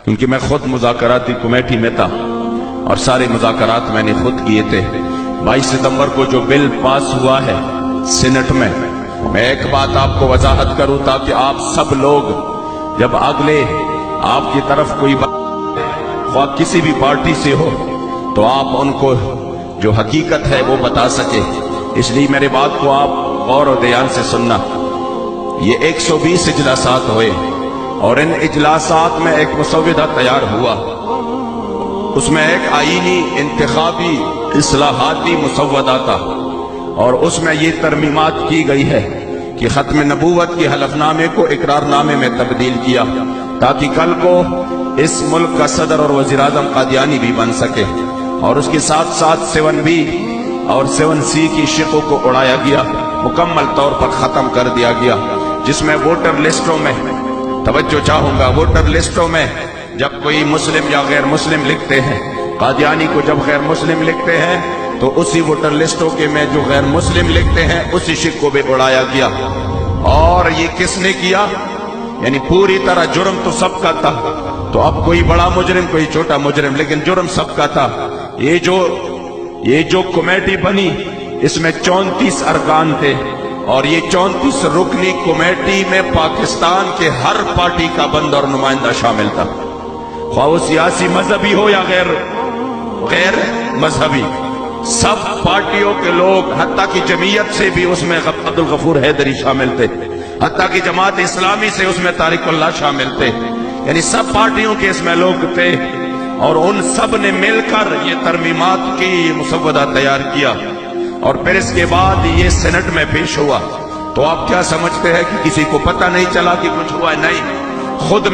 کیونکہ میں خود مذاکراتی کمیٹی میں تھا اور سارے مذاکرات میں نے خود کیے تھے۔ 22 ستمبر کو جو بل پاس ہوا ہے سینٹ میں ایک بات آپ کو وضاحت کروں تاکہ آپ سب لوگ جب اگلے آپ کی طرف کوئی بات خواہ کسی بھی پارٹی سے ہو تو آپ ان کو جو حقیقت ہے وہ بتا سکے، اس لیے میرے بات کو آپ غور و دھیان سے سننا۔ یہ 120 اجلاسات ہوئے اور ان اجلاسات میں ایک مسودہ تیار ہوا، اس میں ایک آئینی انتخابی اصلاحاتی مسودہ تھا اور اس میں یہ ترمیمات کی گئی ہے کہ ختم نبوت کی حلف نامے کو اقرار نامے میں تبدیل کیا تاکہ کل کو اس ملک کا صدر اور وزیر اعظم قادیانی بھی بن سکے، اور اس کے ساتھ ساتھ 7B اور 7C کی شقوں کو اڑایا گیا، مکمل طور پر ختم کر دیا گیا، جس میں ووٹر لسٹوں میں توجہ چاہوں گا، ووٹر لسٹوں میں جب کوئی مسلم یا غیر مسلم لکھتے ہیں، قادیانی کو جب غیر مسلم لکھتے ہیں تو اسی ووٹر لسٹوں کے میں جو غیر مسلم لکھتے ہیں اسی شق کو بھی اڑایا گیا۔ اور یہ کس نے کیا؟ یعنی پوری طرح جرم تو سب کا تھا، تو اب کوئی بڑا مجرم کوئی چھوٹا مجرم، لیکن جرم سب کا تھا۔ یہ جو کمیٹی بنی اس میں 34 ارکان تھے اور یہ 34 رکنی کمیٹی میں پاکستان کے ہر پارٹی کا بند اور نمائندہ شامل تھا، خواہ وہ سیاسی مذہبی ہو یا غیر مذہبی، سب پارٹیوں کے لوگ، حتیٰ کہ جمعیت سے بھی اس میں عبدالغفور حیدری شامل تھے، حتیٰ کہ جماعت اسلامی سے اس میں طارق اللہ شامل تھے، یعنی سب پارٹیوں کے اس میں لوگ تھے، اور ان سب نے مل کر یہ ترمیمات کی مسودہ تیار کیا، اور پھر اس کے بعد یہ سینٹ میں پیش ہوا۔ تو آپ کیا سمجھتے ہیں کہ کسی کو پتہ نہیں چلا کہ کچھ ہوا ہے؟ نہیں، خود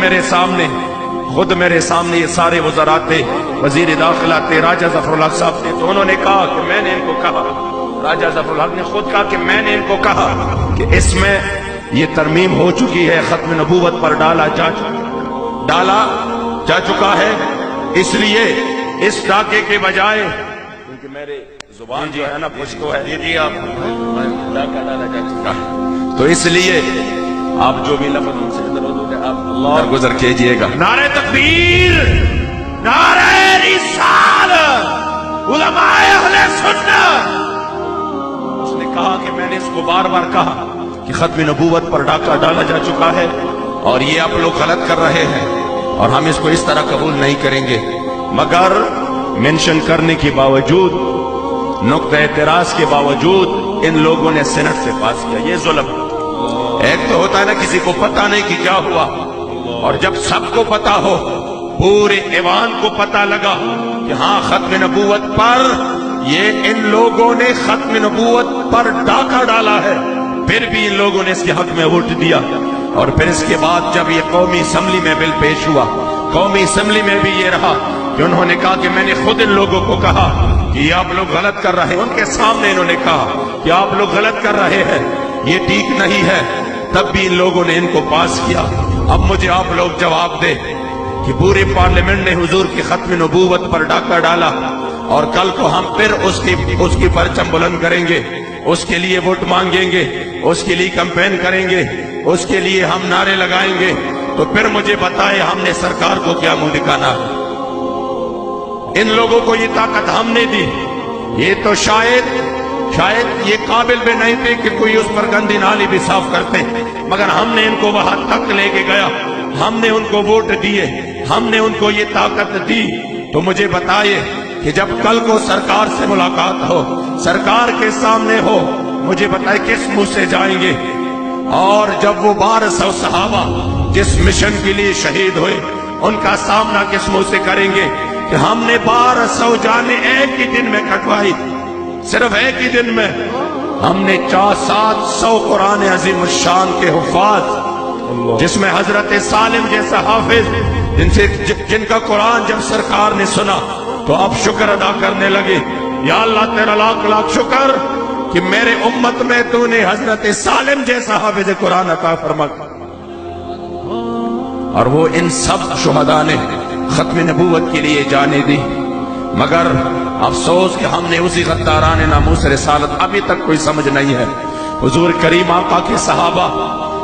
میرے سامنے یہ سارے وزراء تھے، وزیر داخلہ تھے، راجہ ظفر الحق صاحب تھے، تو انہوں نے کہا کہ میں نے ان کو کہا، راجہ ظفر الحق نے خود کہا کہ میں نے ان کو کہا کہ اس میں یہ ترمیم ہو چکی ہے، ختم نبوت پر ڈالا جا چکا ہے، اس لیے اس ڈاکے کے بجائے، کیونکہ میرے زبان جو ہے نا پشتو ہے، یہ آپ ڈاکہ ڈالا جا چکا ہے، تو اس لیے آپ جو بھی لفظ ان سے درود ہے آپ درگزر کیجئے گا۔ نعرہ تکبیر، نعرہ رسالت، علماء اہل سنت۔ اس نے کہا کہ میں نے اس کو بار بار کہا کہ ختم نبوت پر ڈاکہ ڈالا جا چکا ہے اور یہ آپ لوگ غلط کر رہے ہیں اور ہم اس کو اس طرح قبول نہیں کریں گے، مگر منشن کرنے کے باوجود، نقطہ اعتراض کے باوجود ان لوگوں نے سینٹ سے پاس کیا۔ یہ ظلم، ایک تو ہوتا ہے نا کسی کو پتہ نہیں کہ کیا ہوا، اور جب سب کو پتہ ہو، پورے ایوان کو پتہ لگا کہ ہاں ختم نبوت پر یہ ان لوگوں نے ختم نبوت پر ڈاکہ ڈالا ہے، پھر بھی ان لوگوں نے اس کے حق میں ووٹ دیا، اور پھر اس کے بعد جب یہ قومی اسمبلی میں بل پیش ہوا، قومی اسمبلی میں بھی یہ رہا کہ انہوں نے کہا کہ میں نے خود ان لوگوں کو کہا کہ یہ آپ لوگ غلط کر رہے ہیں، ان کے سامنے انہوں نے کہا کہ آپ لوگ غلط کر رہے ہیں، یہ ٹھیک نہیں ہے، تب بھی ان لوگوں نے ان کو پاس کیا۔ اب مجھے آپ لوگ جواب دیں کہ پورے پارلیمنٹ نے حضور کی ختم نبوت پر ڈاکہ ڈالا، اور کل کو ہم پھر اس کی پرچم بلند کریں گے، اس کے لیے ووٹ مانگیں گے، اس کے لیے کمپین کریں گے، اس کے لیے ہم نعرے لگائیں گے، تو پھر مجھے بتائے ہم نے سرکار کو کیا منہ دکھانا؟ ان لوگوں کو یہ طاقت ہم نے دی، یہ تو شاید یہ قابل بھی نہیں تھے کہ کوئی اس پر گندی نالی بھی صاف کرتے، مگر ہم نے ان کو وہاں تک لے کے گیا، ہم نے ان کو ووٹ دیے، ہم نے ان کو یہ طاقت دی۔ تو مجھے بتائیے کہ جب کل کو سرکار سے ملاقات ہو، سرکار کے سامنے ہو، مجھے بتائے کس منہ سے جائیں گے؟ اور جب وہ 1200 صحابہ جس مشن کے لیے شہید ہوئے ان کا سامنا کس منہ سے کریں گے کہ ہم نے 1200 جانیں ایک ہی دن میں کٹوائی، صرف ایک ہی دن میں ہم نے 700 قرآن عظیم الشان کے حفاظ، جس میں حضرت سالم جیسا حافظ، جن کا قرآن جب سرکار نے سنا تو آپ شکر ادا کرنے لگے، یا اللہ تیرا لاکھ لاکھ شکر کہ میرے امت میں تو نے حضرت سالم جیسا حافظ قرآن عطا فرما۔ اور وہ ان سب شہداء نے ختم نبوت کے لیے جانیں دی، مگر افسوس کہ ہم نے اسی غداران ناموس رسالت ابھی تک کوئی سمجھ نہیں ہے۔ حضور کریم آقا کے صحابہ